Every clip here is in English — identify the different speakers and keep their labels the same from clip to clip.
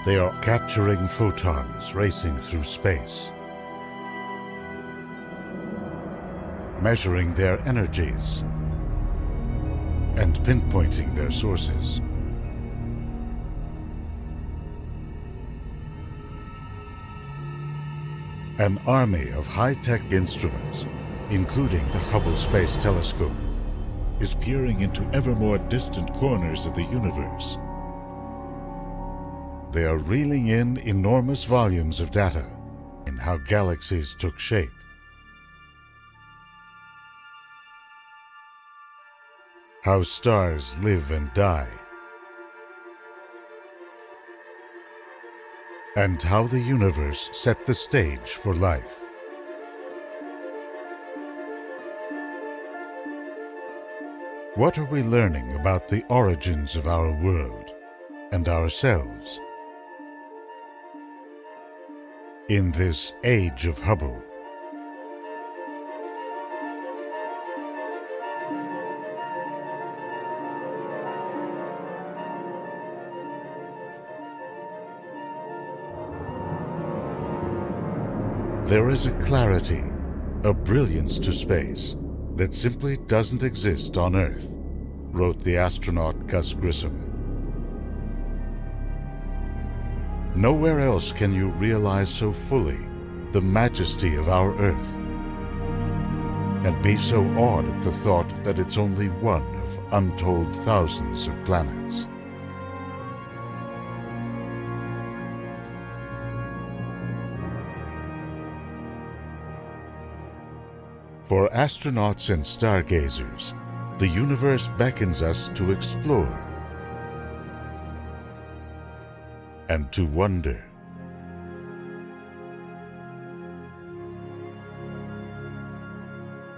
Speaker 1: They are capturing photons racing through space, measuring their energies, and pinpointing their sources. An army of high-tech instruments, including the Hubble Space Telescope, is peering into ever more distant corners of the universe. They are reeling in enormous volumes of data in how galaxies took shape, how stars live and die, and how the universe set the stage for life. What are we learning about the origins of our world and ourselves in this age of Hubble? There is a clarity, a brilliance to space that simply doesn't exist on Earth, wrote the astronaut Gus Grissom. Nowhere else can you realize so fully the majesty of our Earth and be so awed at the thought that it's only one of untold thousands of planets. For astronauts and stargazers, the universe beckons us to explore and to wonder.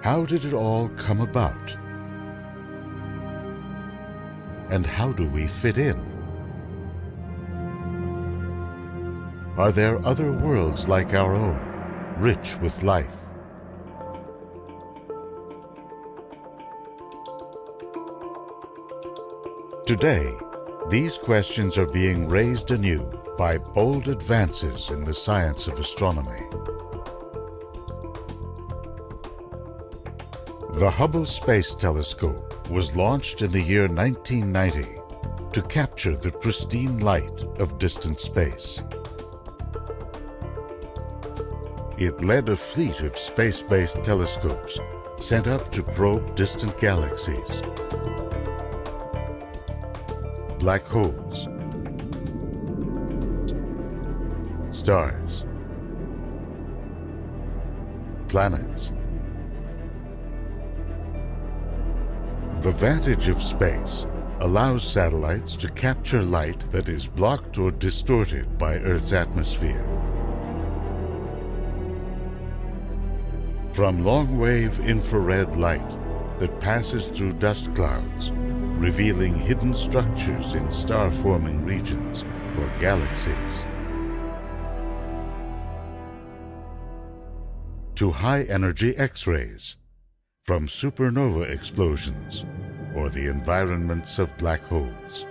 Speaker 1: How did it all come about? And how do we fit in? Are there other worlds like our own, rich with life? Today, these questions are being raised anew by bold advances in the science of astronomy. The Hubble Space Telescope was launched in the year 1990 to capture the pristine light of distant space. It led a fleet of space-based telescopes sent up to probe distant galaxies, black holes, stars, planets. The vantage of space allows satellites to capture light that is blocked or distorted by Earth's atmosphere. From long-wave infrared light that passes through dust clouds, revealing hidden structures in star-forming regions or galaxies, to high-energy X-rays from supernova explosions or the environments of black holes.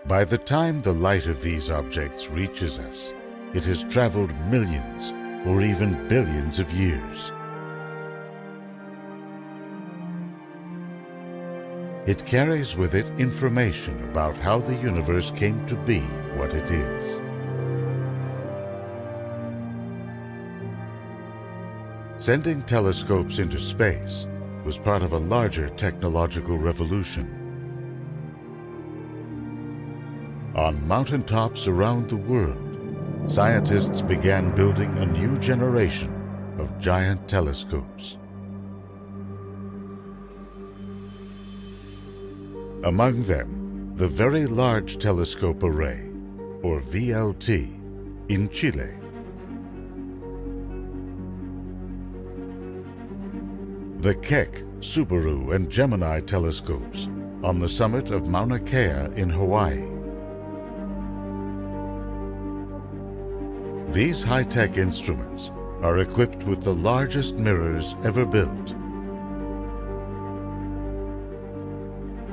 Speaker 1: By the time the light of these objects reaches us, it has traveled millions or even billions of years. It carries with it information about how the universe came to be what it is. Sending telescopes into space was part of a larger technological revolution. On mountaintops around the world, scientists began building a new generation of giant telescopes. Among them, the Very Large Telescope Array, or VLT, in Chile. The Keck, Subaru, and Gemini telescopes on the summit of Mauna Kea in Hawaii. These high-tech instruments are equipped with the largest mirrors ever built.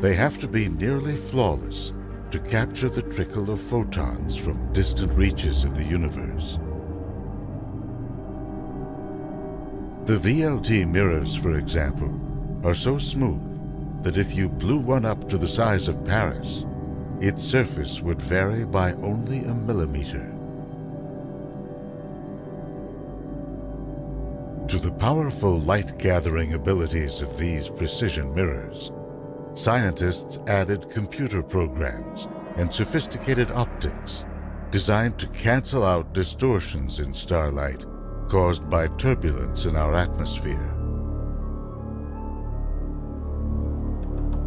Speaker 1: They have to be nearly flawless to capture the trickle of photons from distant reaches of the universe. The VLT mirrors, for example, are so smooth that if you blew one up to the size of Paris, its surface would vary by only a millimeter. To the powerful light-gathering abilities of these precision mirrors, scientists added computer programs and sophisticated optics designed to cancel out distortions in starlight caused by turbulence in our atmosphere.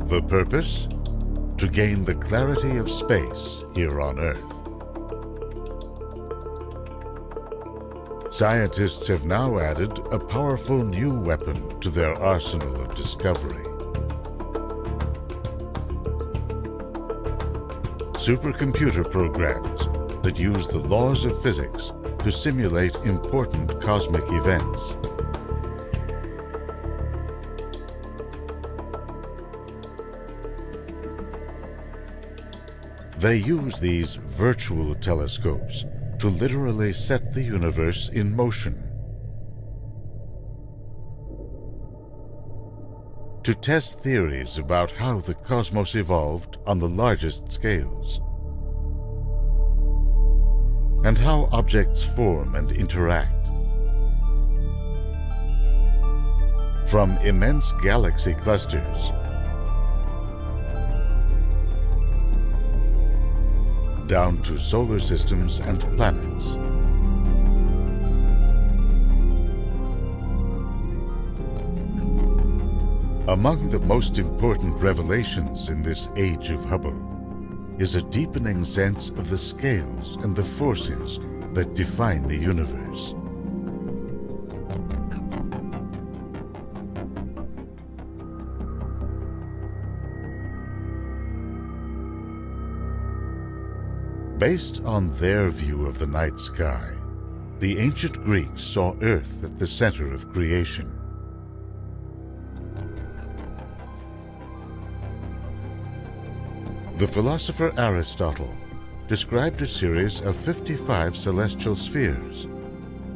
Speaker 1: The purpose? To gain the clarity of space here on Earth. Scientists have now added a powerful new weapon to their arsenal of discovery. Supercomputer programs that use the laws of physics to simulate important cosmic events. They use these virtual telescopes to literally set the universe in motion. To test theories about how the cosmos evolved on the largest scales, and how objects form and interact. From immense galaxy clusters down to solar systems and planets. Among the most important revelations in this age of Hubble is a deepening sense of the scales and the forces that define the universe. Based on their view of the night sky, the ancient Greeks saw Earth at the center of creation. The philosopher Aristotle described a series of 55 celestial spheres,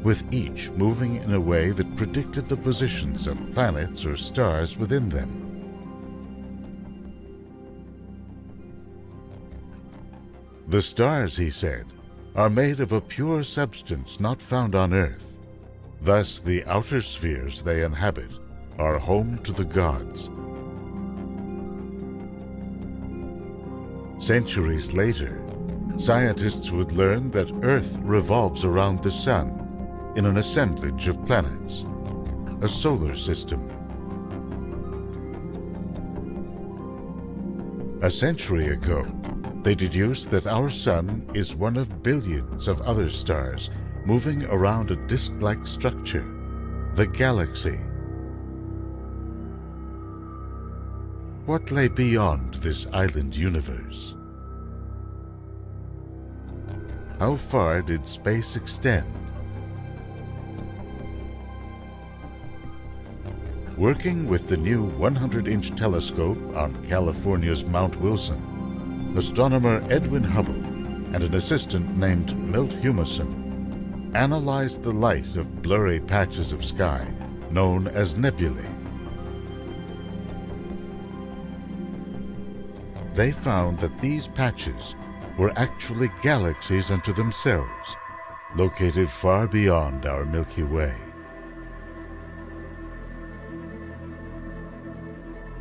Speaker 1: with each moving in a way that predicted the positions of planets or stars within them. The stars, he said, are made of a pure substance not found on Earth. Thus, the outer spheres they inhabit are home to the gods. Centuries later, scientists would learn that Earth revolves around the Sun in an assemblage of planets, a solar system. A century ago, they deduced that our Sun is one of billions of other stars moving around a disk-like structure, the galaxy. What lay beyond this island universe? How far did space extend? Working with the new 100-inch telescope on California's Mount Wilson, astronomer Edwin Hubble and an assistant named Milt Humason analyzed the light of blurry patches of sky known as nebulae. They found that these patches were actually galaxies unto themselves, located far beyond our Milky Way.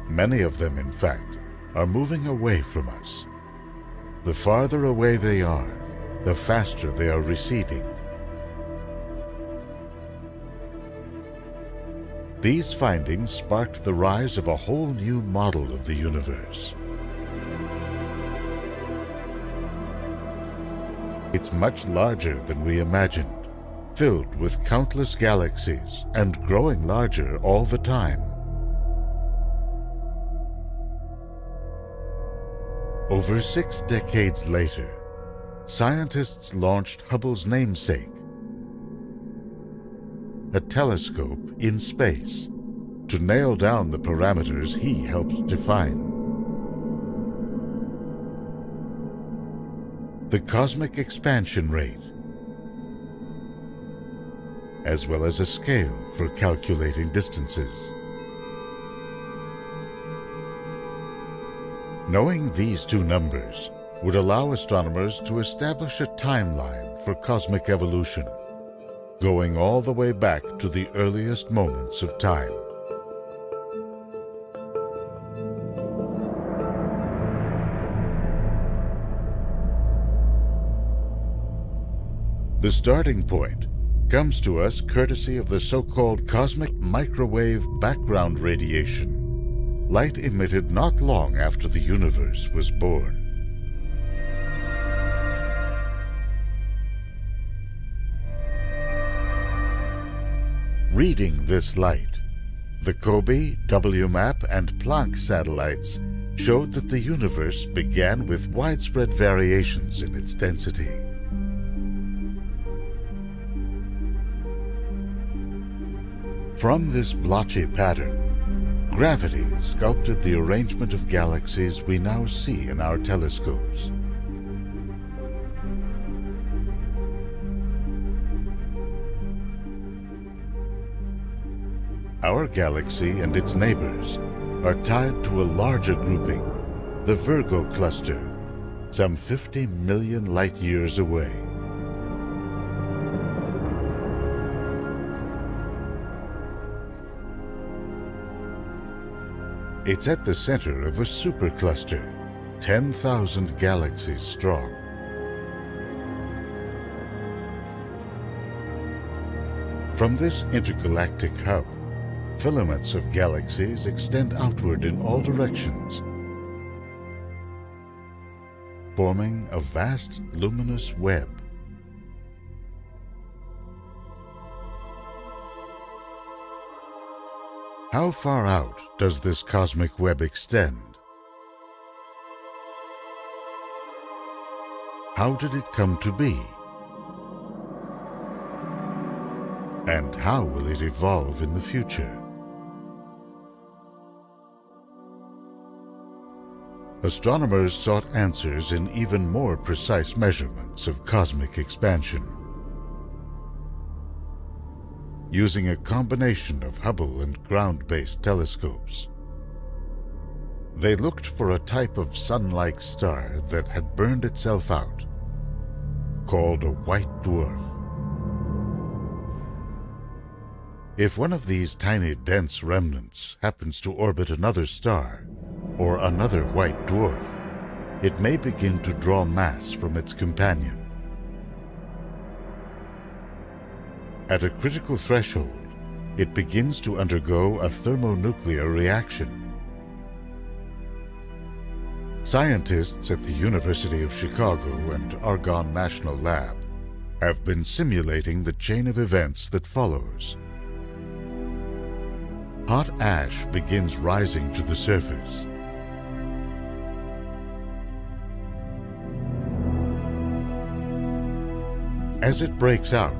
Speaker 1: Many of them, in fact, are moving away from us. The farther away they are, the faster they are receding. These findings sparked the rise of a whole new model of the universe. It's much larger than we imagined, filled with countless galaxies and growing larger all the time. Over 6 decades later, scientists launched Hubble's namesake, a telescope in space, to nail down the parameters he helped define. the cosmic expansion rate, as well as a scale for calculating distances. Knowing these two numbers would allow astronomers to establish a timeline for cosmic evolution, going all the way back to the earliest moments of time. The starting point comes to us courtesy of the so-called cosmic microwave background radiation, light emitted not long after the universe was born. Reading this light, the COBE, WMAP, and Planck satellites showed that the universe began with widespread variations in its density. From this blotchy pattern, gravity sculpted the arrangement of galaxies we now see in our telescopes. Our galaxy and its neighbors are tied to a larger grouping, the Virgo cluster, some 50 million light-years away. It's at the center of a supercluster, 10,000 galaxies strong. From this intergalactic hub, filaments of galaxies extend outward in all directions, forming a vast luminous web. How far out does this cosmic web extend? How did it come to be? And how will it evolve in the future? Astronomers sought answers in even more precise measurements of cosmic expansion. Using a combination of Hubble and ground-based telescopes, they looked for a type of sun-like star that had burned itself out, called a white dwarf. If one of these tiny dense remnants happens to orbit another star, or another white dwarf, it may begin to draw mass from its companion. At a critical threshold, it begins to undergo a thermonuclear reaction. Scientists at the University of Chicago and Argonne National Lab have been simulating the chain of events that follows. Hot ash begins rising to the surface. As it breaks out,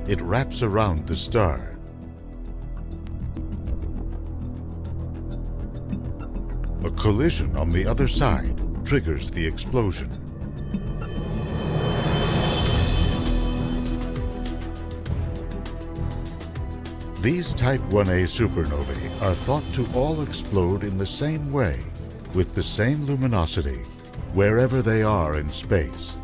Speaker 1: it wraps around the star. A collision on the other side triggers the explosion. These Type 1a supernovae are thought to all explode in the same way, with the same luminosity, wherever they are in space.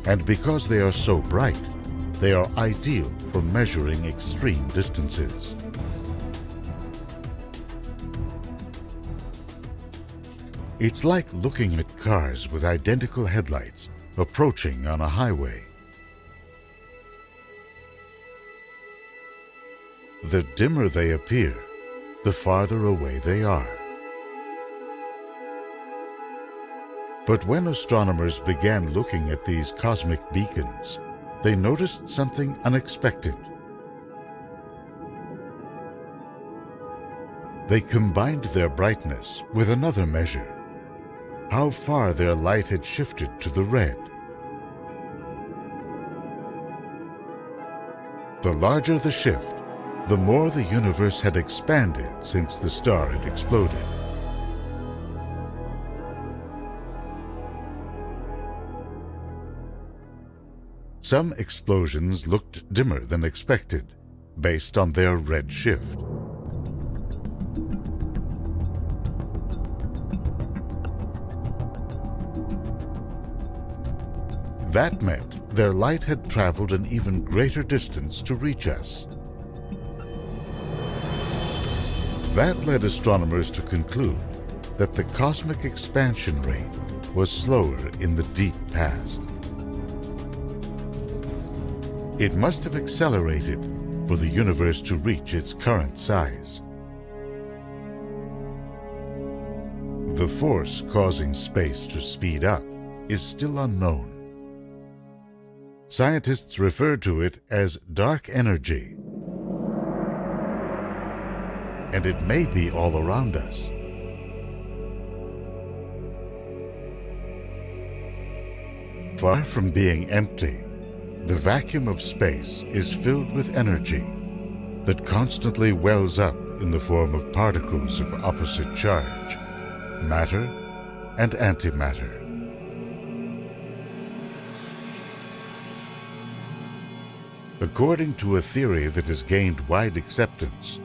Speaker 1: And because they are so bright, they are ideal for measuring extreme distances. It's like looking at cars with identical headlights approaching on a highway. The dimmer they appear, the farther away they are. But when astronomers began looking at these cosmic beacons, they noticed something unexpected. They combined their brightness with another measure, how far their light had shifted to the red. The larger the shift, the more the universe had expanded since the star had exploded. Some explosions looked dimmer than expected, based on their red shift. That meant their light had traveled an even greater distance to reach us. That led astronomers to conclude that the cosmic expansion rate was slower in the deep past. It must have accelerated for the universe to reach its current size. The force causing space to speed up is still unknown. Scientists refer to it as dark energy, and it may be all around us. Far from being empty, the vacuum of space is filled with energy that constantly wells up in the form of particles of opposite charge, matter and antimatter. According to a theory that has gained wide acceptance,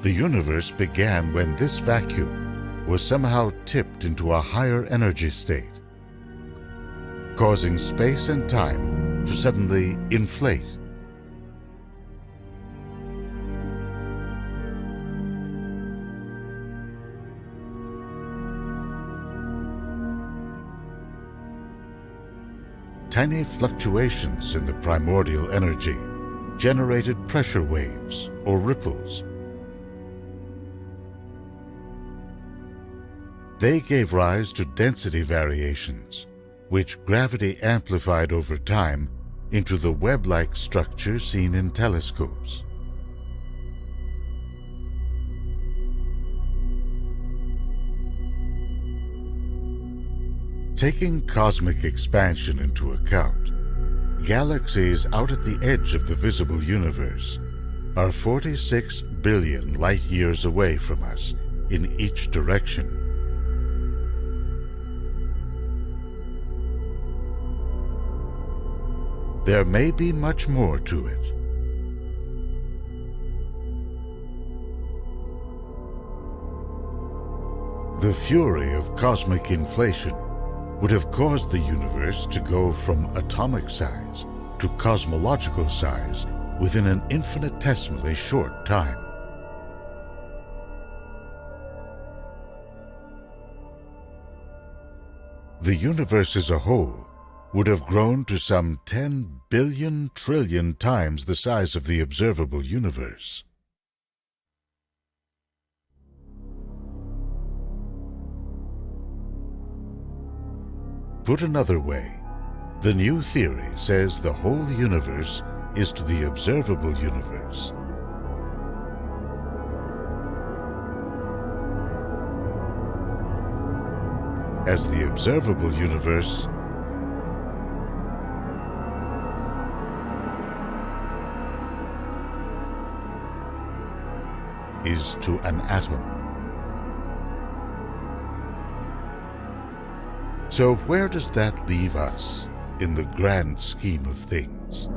Speaker 1: the universe began when this vacuum was somehow tipped into a higher energy state, causing space and time to suddenly inflate. Tiny fluctuations in the primordial energy generated pressure waves or ripples. They gave rise to density variations, which gravity amplified over time into the web-like structure seen in telescopes. Taking cosmic expansion into account, galaxies out at the edge of the visible universe are 46 billion light-years away from us in each direction. There may be much more to it. The fury of cosmic inflation would have caused the universe to go from atomic size to cosmological size within an infinitesimally short time. The universe as a whole would have grown to some 10 billion trillion times the size of the observable universe. Put another way, the new theory says the whole universe is to the observable universe. As the observable universe is to an atom. So where does that leave us in the grand scheme of things?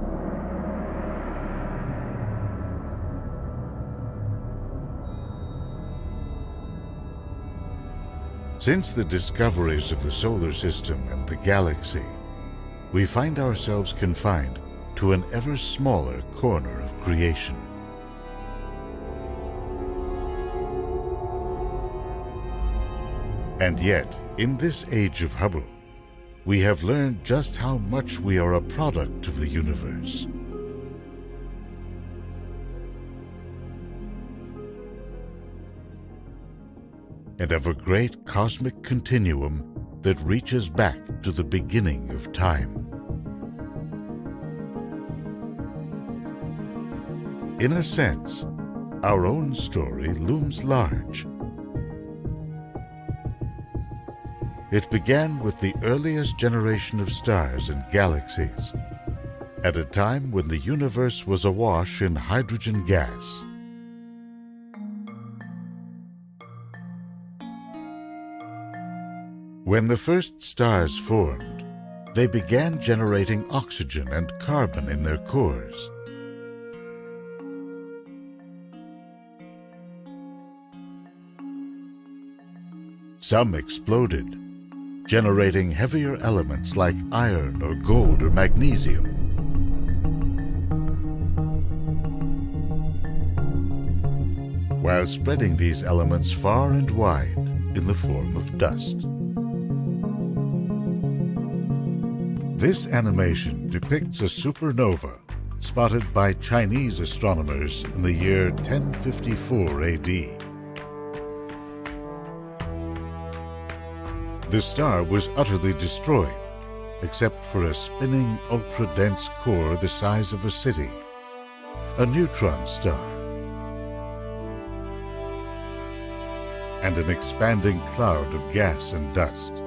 Speaker 1: Since the discoveries of the solar system and the galaxy, we find ourselves confined to an ever smaller corner of creation. And yet, in this age of Hubble, we have learned just how much we are a product of the universe. And of a great cosmic continuum that reaches back to the beginning of time. In a sense, our own story looms large. It began with the earliest generation of stars and galaxies, at a time when the universe was awash in hydrogen gas When the first stars formed, they began generating oxygen and carbon in their cores. Some exploded, generating heavier elements like iron or gold or magnesium. While spreading these elements far and wide in the form of dust. This animation depicts a supernova spotted by Chinese astronomers in the year 1054 AD. The star was utterly destroyed, except for a spinning, ultra-dense core the size of a city, a neutron star, and an expanding cloud of gas and dust,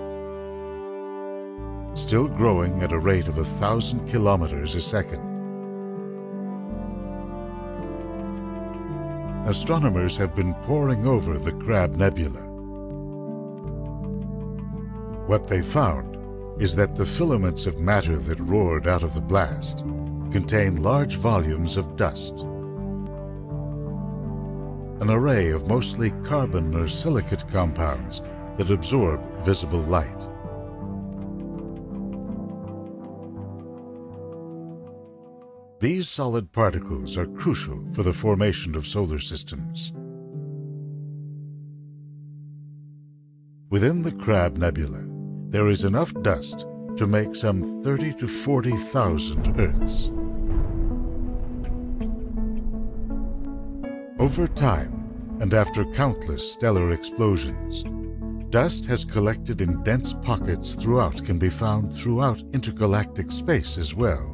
Speaker 1: still growing at a rate of 1,000 kilometers a second. Astronomers have been poring over the Crab Nebula. What they found is that the filaments of matter that roared out of the blast contain large volumes of dust, an array of mostly carbon or silicate compounds that absorb visible light. These solid particles are crucial for the formation of solar systems. Within the Crab Nebula, there is enough dust to make some 30 to 40,000 Earths. Over time, and after countless stellar explosions, dust has collected in dense pockets throughout, can be found throughout intergalactic space as well.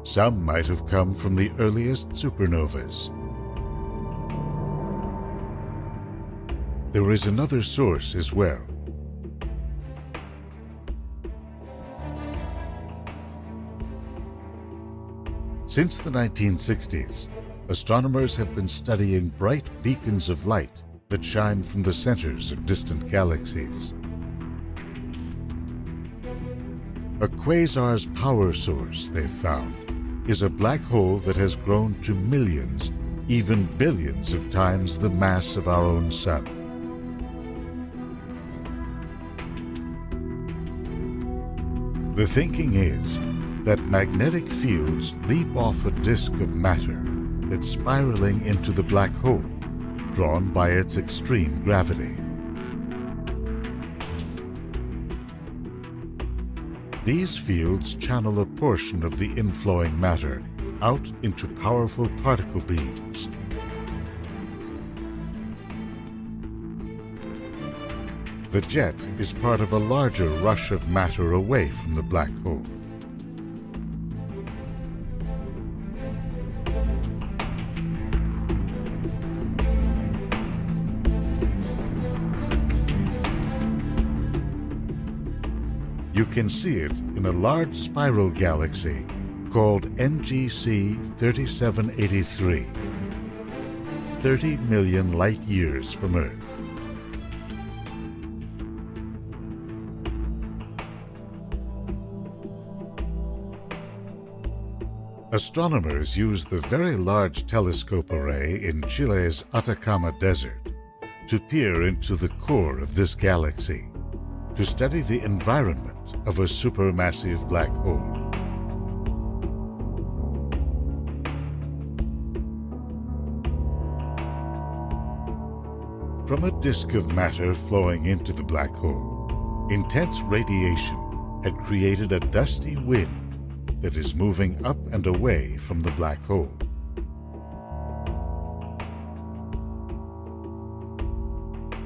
Speaker 1: Some might have come from the earliest supernovas. There is another source as well. Since the 1960s, astronomers have been studying bright beacons of light that shine from the centers of distant galaxies. A quasar's power source, they've found, is a black hole that has grown to millions, even billions of times the mass of our own sun. The thinking is that magnetic fields leap off a disk of matter that's spiraling into the black hole, drawn by its extreme gravity. These fields channel a portion of the inflowing matter out into powerful particle beams. The jet is part of a larger rush of matter away from the black hole. You can see it in a large spiral galaxy called NGC 3783, 30 million light-years from Earth. Astronomers use the Very Large Telescope Array in Chile's Atacama Desert to peer into the core of this galaxy, to study the environment of a supermassive black hole. From a disk of matter flowing into the black hole, intense radiation had created a dusty wind that is moving up and away from the black hole.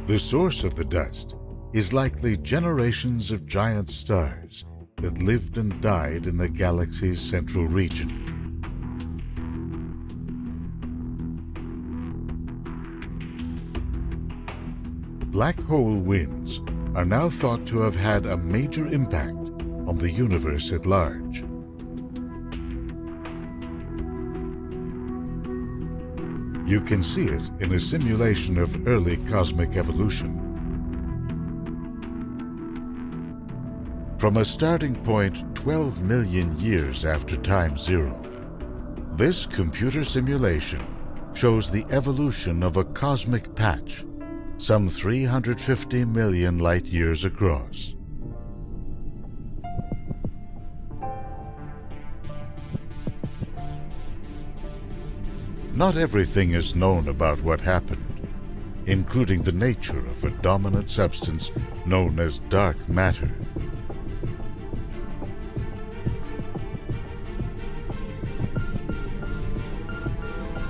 Speaker 1: The source of the dust is likely generations of giant stars that lived and died in the galaxy's central region. Black hole winds are now thought to have had a major impact on the universe at large. You can see it in a simulation of early cosmic evolution. from a starting point 12 million years after time zero. This computer simulation shows the evolution of a cosmic patch some 350 million light-years across. Not everything is known about what happened, including the nature of a dominant substance known as dark matter.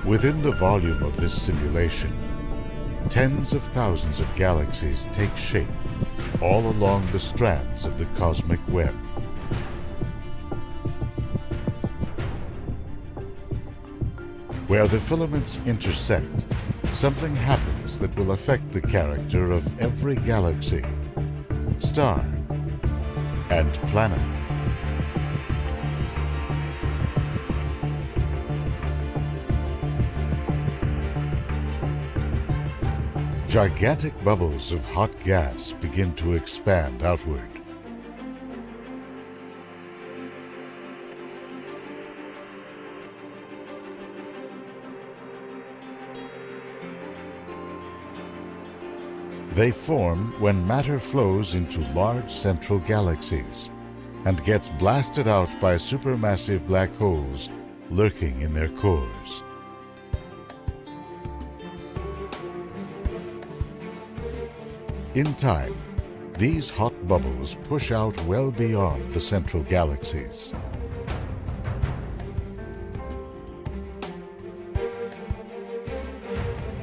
Speaker 1: Within the volume of this simulation, tens of thousands of galaxies take shape all along the strands of the cosmic web. Where the filaments intersect, something happens that will affect the character of every galaxy, star, and planet. Gigantic bubbles of hot gas begin to expand outward. They form when matter flows into large central galaxies and gets blasted out by supermassive black holes lurking in their cores. In time, these hot bubbles push out well beyond the central galaxies.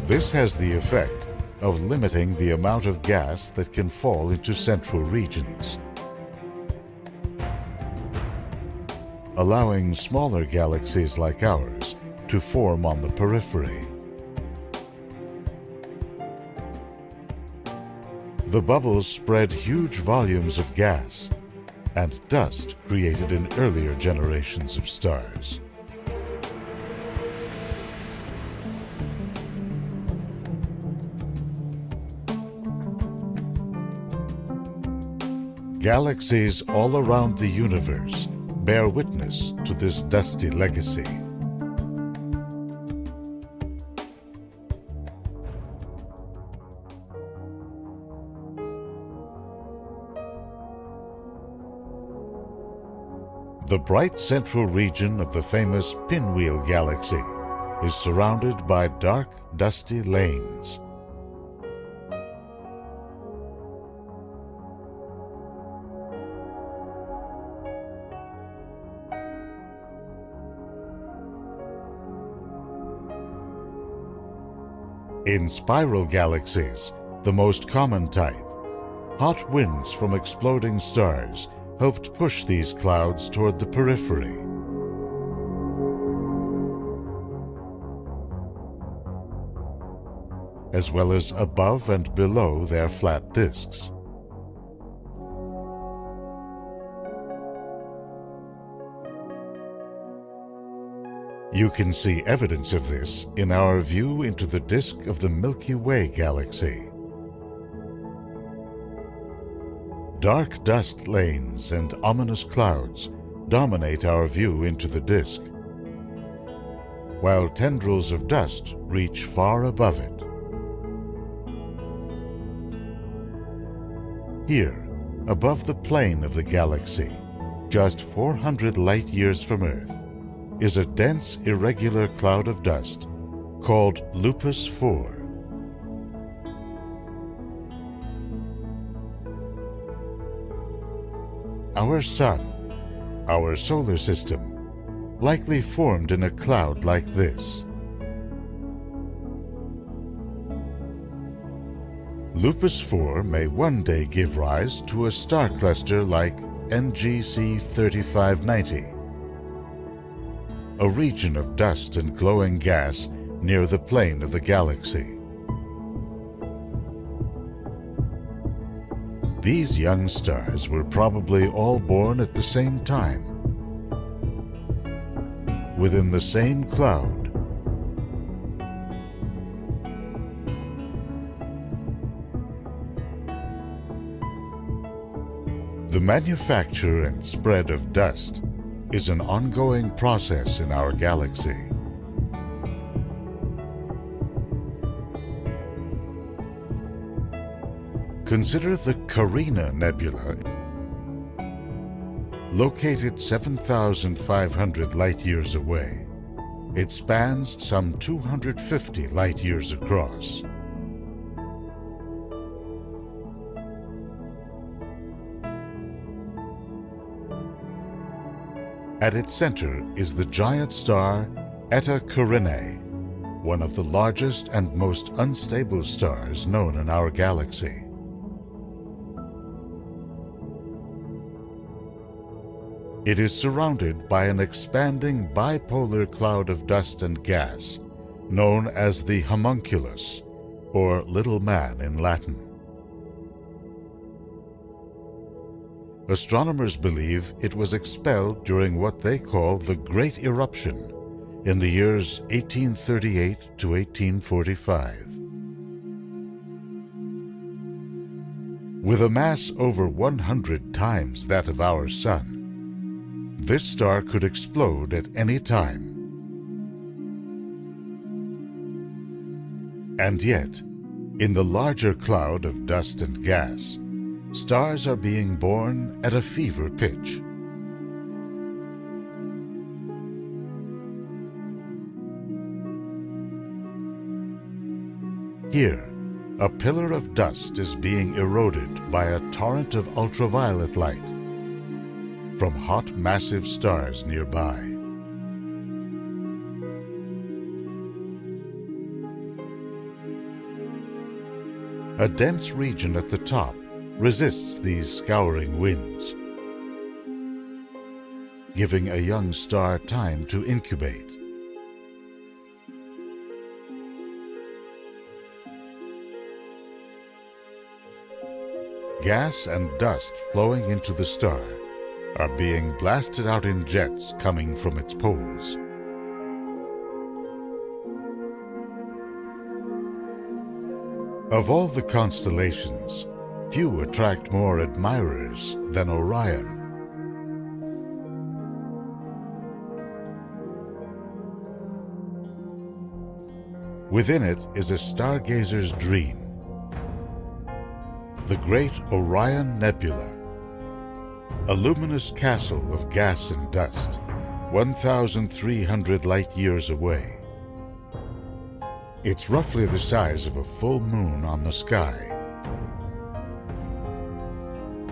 Speaker 1: This has the effect of limiting the amount of gas that can fall into central regions, allowing smaller galaxies like ours to form on the periphery. The bubbles spread huge volumes of gas and dust created in earlier generations of stars. Galaxies all around the universe bear witness to this dusty legacy. The bright central region of the famous Pinwheel Galaxy is surrounded by dark, dusty lanes. In spiral galaxies, the most common type, hot winds from exploding stars helped push these clouds toward the periphery. As well as above and below their flat disks. You can see evidence of this in our view into the disk of the Milky Way galaxy. Dark dust lanes and ominous clouds dominate our view into the disk, while tendrils of dust reach far above it. Here, above the plane of the galaxy, just 400 light-years from Earth, is a dense, irregular cloud of dust called Lupus 4. Our Sun, our solar system, likely formed in a cloud like this. Lupus 4 may one day give rise to a star cluster like NGC 3590, a region of dust and glowing gas near the plane of the galaxy. These young stars were probably all born at the same time, within the same cloud. The manufacture and spread of dust is an ongoing process in our galaxy. Consider the Carina Nebula, located 7,500 light-years away. It spans some 250 light-years across. At its center is the giant star Eta Carinae, one of the largest and most unstable stars known in our galaxy. It is surrounded by an expanding bipolar cloud of dust and gas, known as the homunculus, or little man in Latin. Astronomers believe it was expelled during what they call the Great Eruption in the years 1838 to 1845. With a mass over 100 times that of our Sun, this star could explode at any time. And yet, in the larger cloud of dust and gas, stars are being born at a fever pitch. Here, a pillar of dust is being eroded by a torrent of ultraviolet light from hot, massive stars nearby. A dense region at the top resists these scouring winds, giving a young star time to incubate. Gas and dust flowing into the star are being blasted out in jets coming from its poles. Of all the constellations, few attract more admirers than Orion. Within it is a stargazer's dream. The Great Orion Nebula, a luminous castle of gas and dust, 1,300 light-years away. It's roughly the size of a full moon on the sky.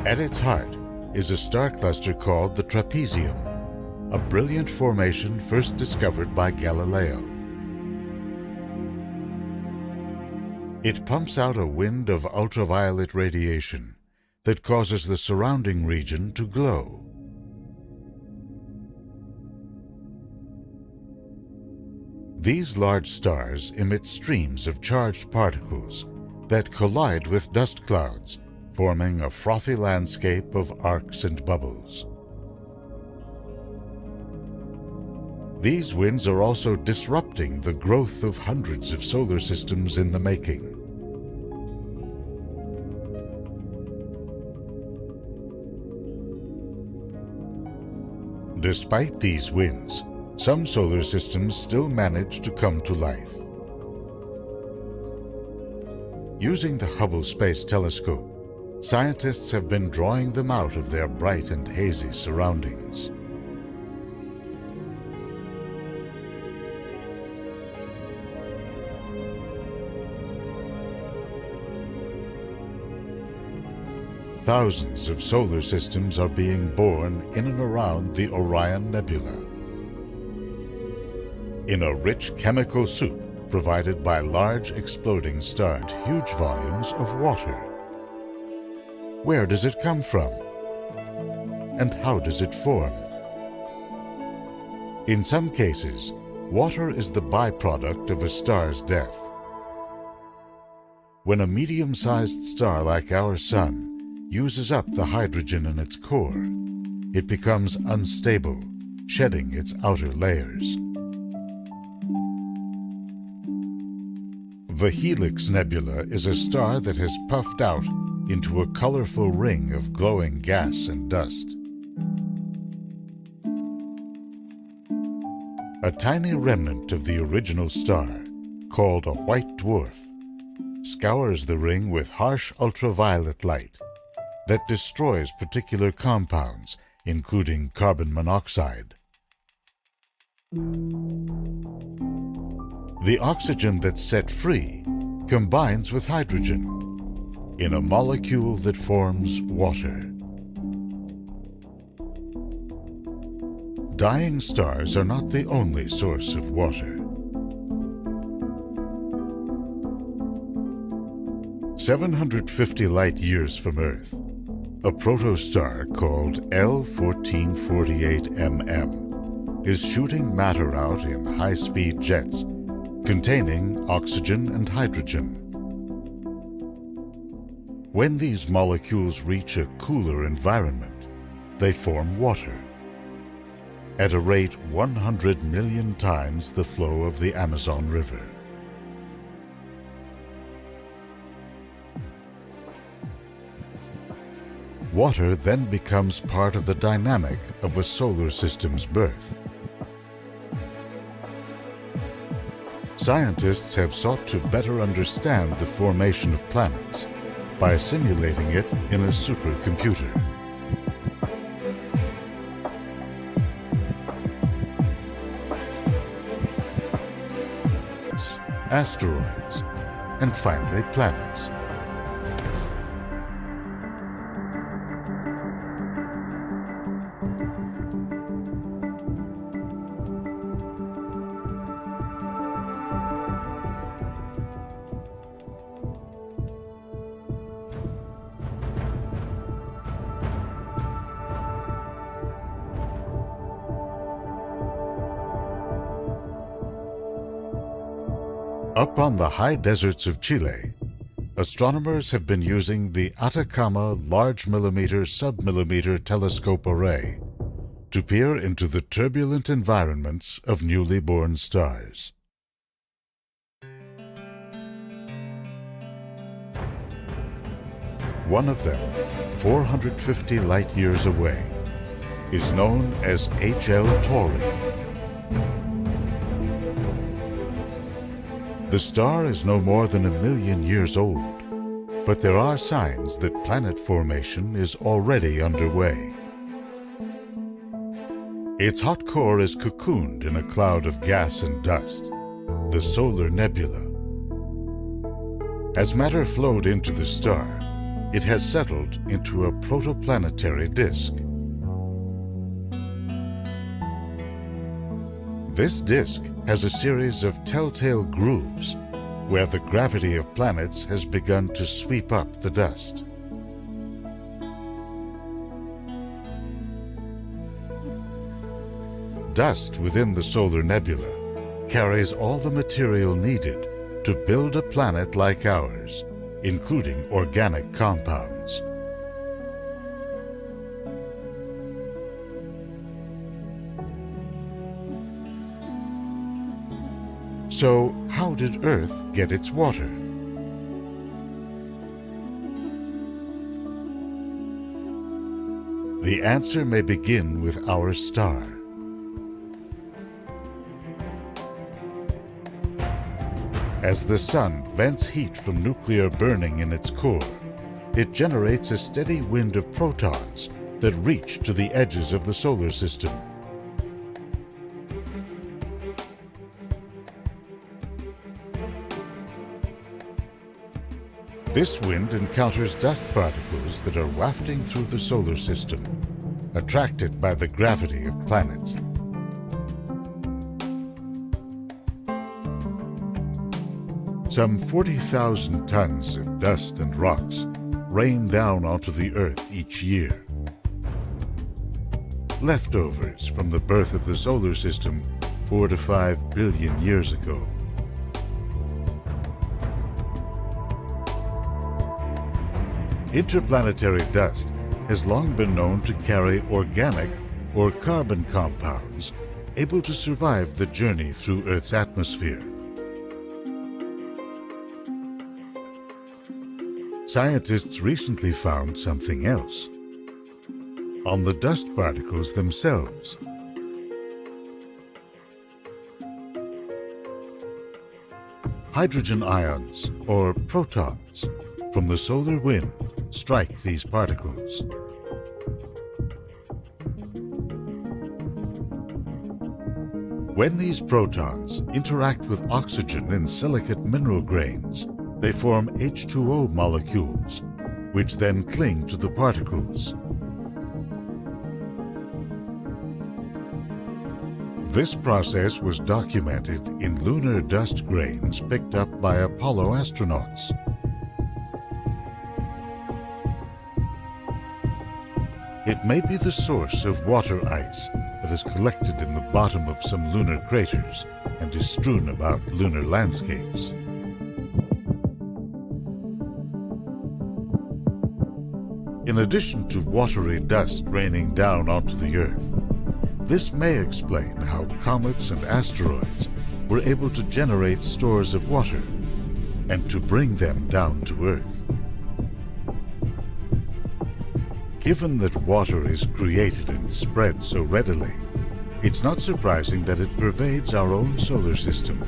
Speaker 1: At its heart is a star cluster called the Trapezium, a brilliant formation first discovered by Galileo. It pumps out a wind of ultraviolet radiation that causes the surrounding region to glow. These large stars emit streams of charged particles that collide with dust clouds, forming a frothy landscape of arcs and bubbles. These winds are also disrupting the growth of hundreds of solar systems in the making. Despite these winds, some solar systems still manage to come to life. Using the Hubble Space Telescope, scientists have been drawing them out of their bright and hazy surroundings. Thousands of solar systems are being born in and around the Orion Nebula. In a rich chemical soup provided by large exploding stars, huge volumes of water. Where does it come from? And how does it form? In some cases, water is the byproduct of a star's death. When a medium-sized star like our Sun uses up the hydrogen in its core, it becomes unstable, shedding its outer layers. The Helix Nebula is a star that has puffed out into a colorful ring of glowing gas and dust. A tiny remnant of the original star, called a white dwarf, scours the ring with harsh ultraviolet light that destroys particular compounds, including carbon monoxide. The oxygen that's set free combines with hydrogen in a molecule that forms water. Dying stars are not the only source of water. 750 light-years from Earth, a protostar called L1448mm is shooting matter out in high-speed jets containing oxygen and hydrogen. When these molecules reach a cooler environment, they form water at a rate 100 million times the flow of the Amazon River. Water then becomes part of the dynamic of a solar system's birth. Scientists have sought to better understand the formation of planets by simulating it in a supercomputer. Asteroids, and finally planets. Up on the high deserts of Chile, astronomers have been using the Atacama Large Millimeter Submillimeter Telescope Array to peer into the turbulent environments of newly born stars. One of them, 450 light-years away, is known as H.L. Tauri. The star is no more than 1,000,000 years old, but there are signs that planet formation is already underway. Its hot core is cocooned in a cloud of gas and dust, the solar nebula. As matter flowed into the star, it has settled into a protoplanetary disk. This disk has a series of telltale grooves where the gravity of planets has begun to sweep up the dust. Dust within the solar nebula carries all the material needed to build a planet like ours, including organic compounds. So, how did Earth get its water? The answer may begin with our star. As the sun vents heat from nuclear burning in its core, it generates a steady wind of protons that reach to the edges of the solar system. This wind encounters dust particles that are wafting through the solar system, attracted by the gravity of planets. Some 40,000 tons of dust and rocks rain down onto the Earth each year. Leftovers from the birth of the solar system 4 to 5 billion years ago. Interplanetary dust has long been known to carry organic or carbon compounds able to survive the journey through Earth's atmosphere. Scientists recently found something else. On the dust particles themselves. Hydrogen ions, or protons, from the solar wind strike these particles. When these protons interact with oxygen in silicate mineral grains, they form H2O molecules, which then cling to the particles. This process was documented in lunar dust grains picked up by Apollo astronauts. It may be the source of water ice that is collected in the bottom of some lunar craters and is strewn about lunar landscapes. In addition to watery dust raining down onto the Earth, this may explain how comets and asteroids were able to generate stores of water and to bring them down to Earth. Given that water is created and spread so readily, it's not surprising that it pervades our own solar system.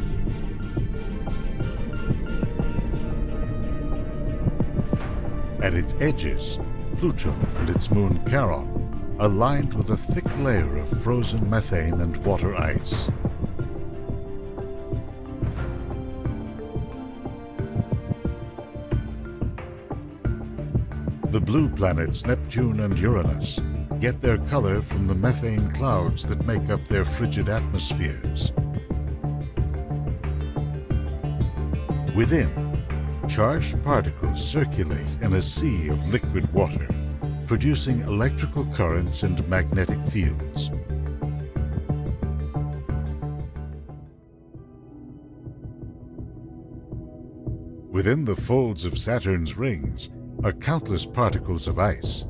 Speaker 1: At its edges, Pluto and its moon Charon are lined with a thick layer of frozen methane and water ice. The blue planets Neptune and Uranus get their color from the methane clouds that make up their frigid atmospheres. Within, charged particles circulate in a sea of liquid water, producing electrical currents and magnetic fields. Within the folds of Saturn's rings are countless particles of ice.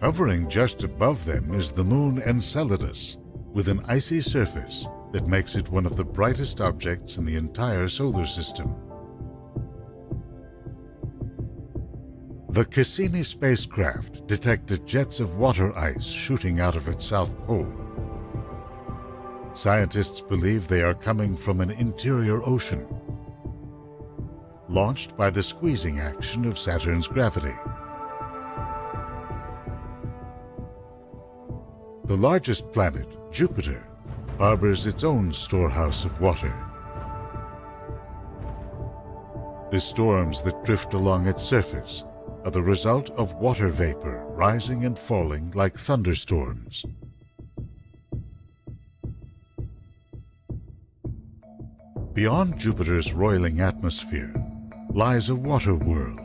Speaker 1: Hovering just above them is the moon Enceladus, with an icy surface that makes it one of the brightest objects in the entire solar system. The Cassini spacecraft detected jets of water ice shooting out of its south pole. Scientists believe they are coming from an interior ocean, launched by the squeezing action of Saturn's gravity. The largest planet, Jupiter, harbors its own storehouse of water. The storms that drift along its surface are the result of water vapor rising and falling like thunderstorms. Beyond Jupiter's roiling atmosphere lies a water world,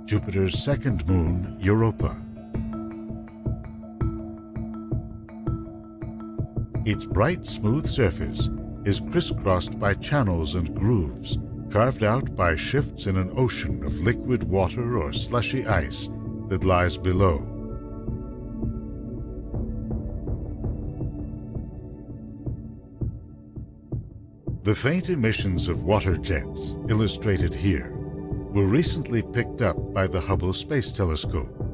Speaker 1: Jupiter's second moon, Europa. Its bright, smooth surface is crisscrossed by channels and grooves carved out by shifts in an ocean of liquid water or slushy ice that lies below. The faint emissions of water jets, illustrated here, were recently picked up by the Hubble Space Telescope.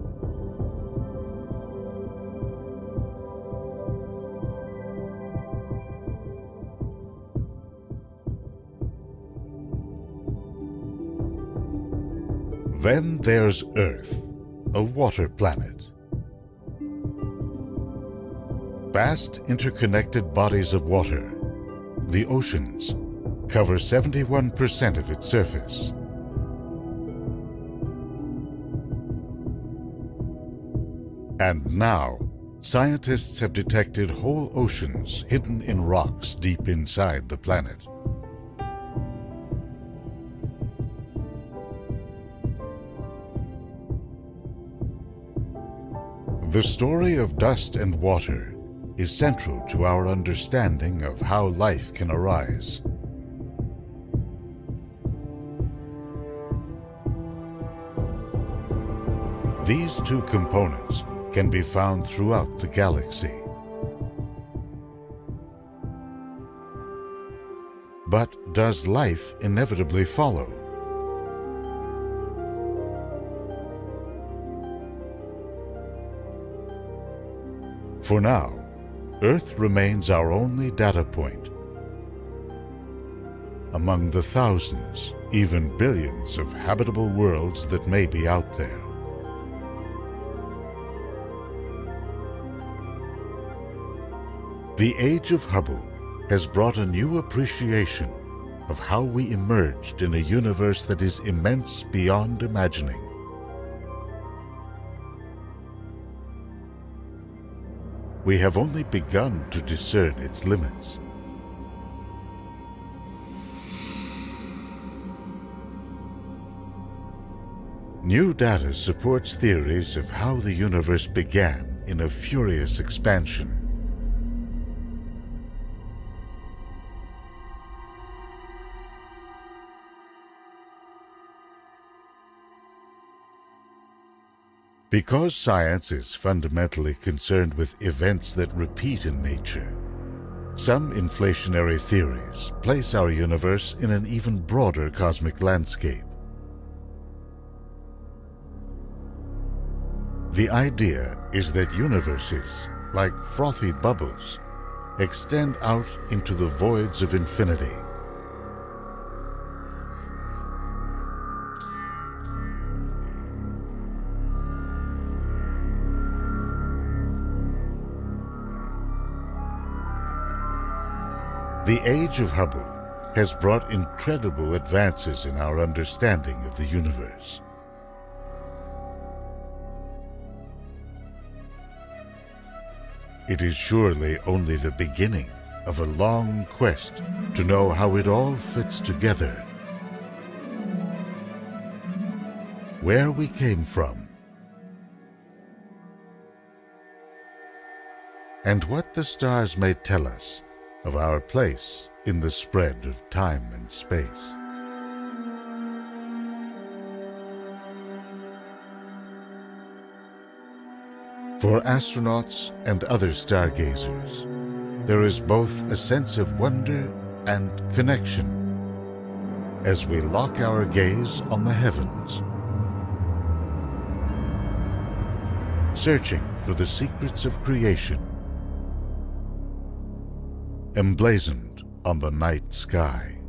Speaker 1: Then there's Earth, a water planet. Vast interconnected bodies of water, the oceans, cover 71% of its surface. And now, scientists have detected whole oceans hidden in rocks deep inside the planet. The story of dust and water is central to our understanding of how life can arise. These two components can be found throughout the galaxy. But does life inevitably follow? For now, Earth remains our only data point among the thousands, even billions of habitable worlds that may be out there. The age of Hubble has brought a new appreciation of how we emerged in a universe that is immense beyond imagining. We have only begun to discern its limits. New data supports theories of how the universe began in a furious expansion. Because science is fundamentally concerned with events that repeat in nature, some inflationary theories place our universe in an even broader cosmic landscape. The idea is that universes, like frothy bubbles, extend out into the voids of infinity. The age of Hubble has brought incredible advances in our understanding of the universe. It is surely only the beginning of a long quest to know how it all fits together, where we came from, and what the stars may tell us of our place in the spread of time and space. For astronauts and other stargazers, there is both a sense of wonder and connection as we lock our gaze on the heavens, searching for the secrets of creation emblazoned on the night sky.